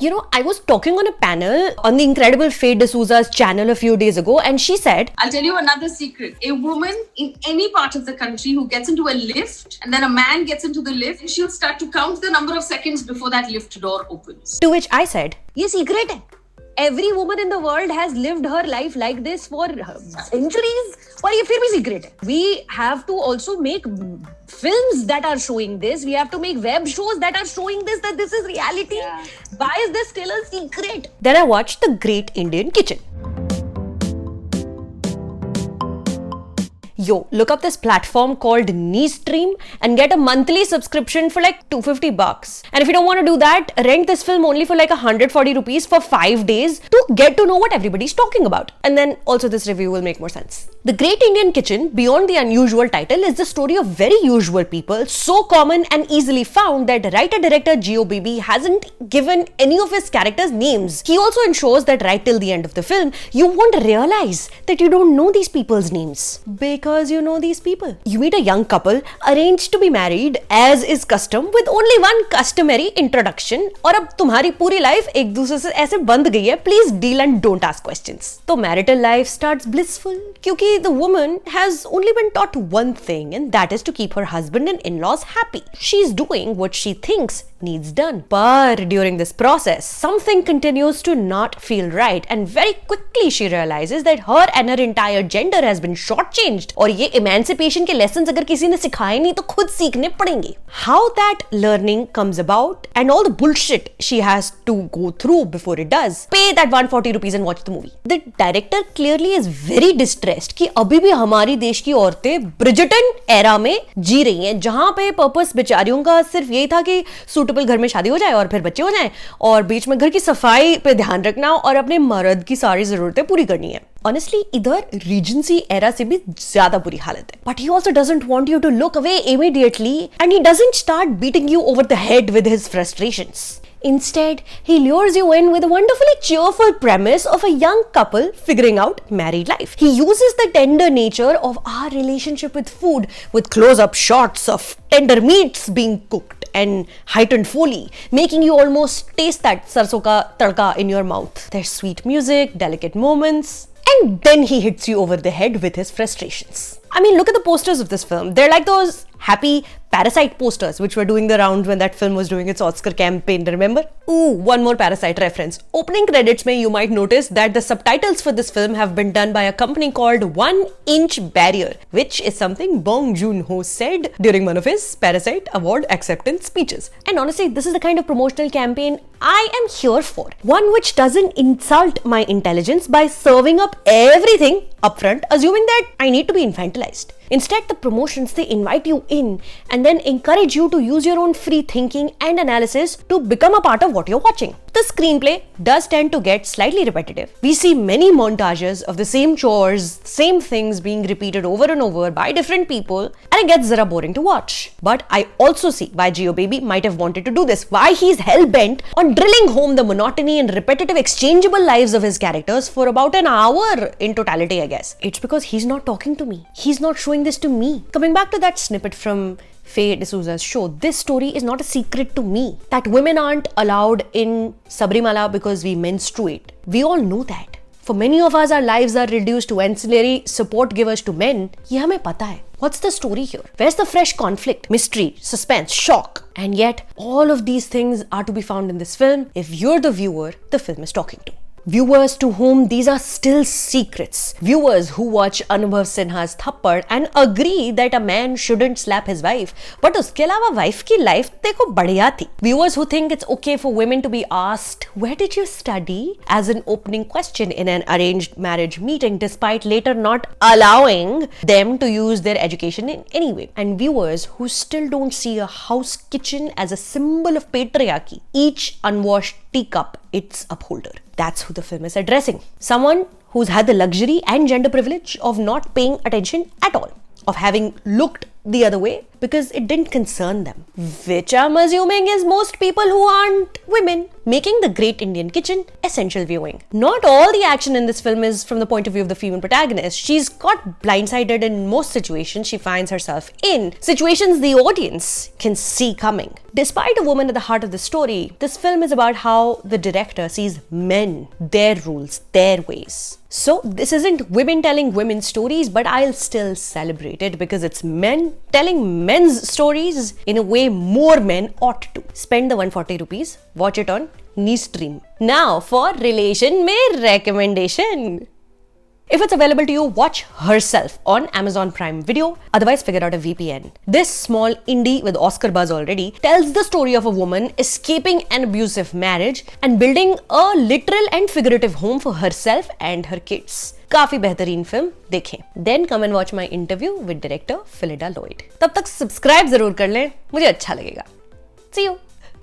You know, I was talking on a panel on the incredible Faye D'Souza's channel a few days ago, and she said, I'll tell you another secret. A woman in any part of the country who gets into a lift and then a man gets into the lift, she'll start to count the number of seconds before that lift door opens. To which I said, ये secret है. Every woman in the world has lived her life like this for centuries. और ये फिर भी secret है. We have to also make films that are showing this. We have to make web shows that are showing this, that this is reality. Yeah. Why is this still a secret? Then I watched The Great Indian Kitchen. Yo, look up this platform called Neestream and get a monthly subscription for like $250. And if you don't want to do that, rent this film only for like 140 rupees for 5 days to get to know what everybody's talking about. And then also this review will make more sense. The Great Indian Kitchen, beyond the unusual title, is the story of very usual people, so common and easily found that writer-director Geo Baby hasn't given any of his characters names. He also ensures that right till the end of the film, you won't realize that you don't know these people's names. Because you know these people. You meet a young couple arranged to be married as is custom with only one customary introduction और अब तुम्हारी पूरी life एक दूसरे से ऐसे बंध गई है. Please deal and don't ask questions. तो marital life starts blissful क्योंकि the woman has only been taught one thing, and that is to keep her husband and in-laws happy. She's doing what she thinks needs done. But during this process, something continues to not feel right, and very quickly she realizes that her and her entire gender has been shortchanged. और ये emancipation के lessons अगर किसी ने सिखाए नहीं तो खुद सीखने पड़ेंगे. How that learning comes about and all the bullshit she has to go through before it does. Pay that 140 rupees and watch the movie. The director clearly is very distressed कि अभी भी हमारी देश की औरतें ब्रिजिटन एरा में जी रही हैं, जहां पे पर्पस बेचारियों का सिर्फ यही था कि सूटेबल घर में शादी हो जाए और फिर बच्चे हो जाएं और बीच में घर की सफाई पे ध्यान रखना और अपने मर्द की सारी जरूरतें पूरी करनी है. Honestly, इधर रीजेंसी एरा से भी ज्यादा बुरी हालत है. But he also doesn't want you to look away immediately, and he doesn't start beating you over the head with his frustrations. Instead, he lures you in with a wonderfully cheerful premise of a young couple figuring out married life. He uses the tender nature of our relationship with food, with close-up shots of tender meats being cooked and heightened foley, making you almost taste that sarson ka tadka in your mouth. There's sweet music, delicate moments, and then he hits you over the head with his frustrations. I mean, look at the posters of this film. They're like those happy Parasite posters which were doing the rounds when that film was doing its Oscar campaign, remember? Ooh, one more Parasite reference. Opening credits mein you might notice that the subtitles for this film have been done by a company called 1 Inch Barrier, which is something Bong Joon-ho said during one of his Parasite award acceptance speeches. And honestly, this is the kind of promotional campaign I am here for. One which doesn't insult my intelligence by serving up everything upfront, assuming that I need to be infantilized. Instead, the promotions, they invite you in and then encourage you to use your own free thinking and analysis to become a part of what you're watching. The screenplay does tend to get slightly repetitive. We see many montages of the same chores, same things being repeated over and over by different people, and it gets zara boring to watch. But I also see why Geo Baby might have wanted to do this, why he's hell-bent on drilling home the monotony and repetitive exchangeable lives of his characters for about an hour in totality, I guess. It's because he's not talking to me. He's not showing this to me. Coming back to that snippet from Faye D'Souza's show, this story is not a secret to me. That women aren't allowed in Sabrimala because we menstruate. We all know that. For many of us, our lives are reduced to ancillary support givers to men. ये हमें पता है. What's the story here? Where's the fresh conflict, mystery, suspense, shock? And yet, all of these things are to be found in this film if you're the viewer the film is talking to. Viewers to whom these are still secrets. Viewers who watch Anubhav Sinha's Thappad and agree that a man shouldn't slap his wife. But उसके अलावा wife की life देखो बढ़िया थी. Viewers who think it's okay for women to be asked, where did you study? As an opening question in an arranged marriage meeting, despite later not allowing them to use their education in any way. And viewers who still don't see a house kitchen as a symbol of patriarchy. Each unwashed teacup its upholder. That's who the film is addressing. Someone who's had the luxury and gender privilege of not paying attention at all, of having looked the other way because it didn't concern them, which I'm assuming is most people who aren't women, making The Great Indian Kitchen essential viewing. Not all the action in this film is from the point of view of the female protagonist. She's got blindsided in most situations she finds herself in, situations the audience can see coming. Despite a woman at the heart of the story, this film is about how the director sees men, their rules, their ways. So this isn't women telling women's stories, but I'll still celebrate it because it's men telling men's stories in a way more men ought to. Spend the 140 rupees, watch it on Nistream. Now for relation mein recommendation. If it's available to you, watch Herself on Amazon Prime Video. Otherwise, figure out a VPN. This small indie with Oscar buzz already tells the story of a woman escaping an abusive marriage and building a literal and figurative home for herself and her kids. काफी बेहतरीन film देखें. Then come and watch my interview with director Phyllida Lloyd. तब तक subscribe जरूर कर लें, मुझे अच्छा लगेगा. See you.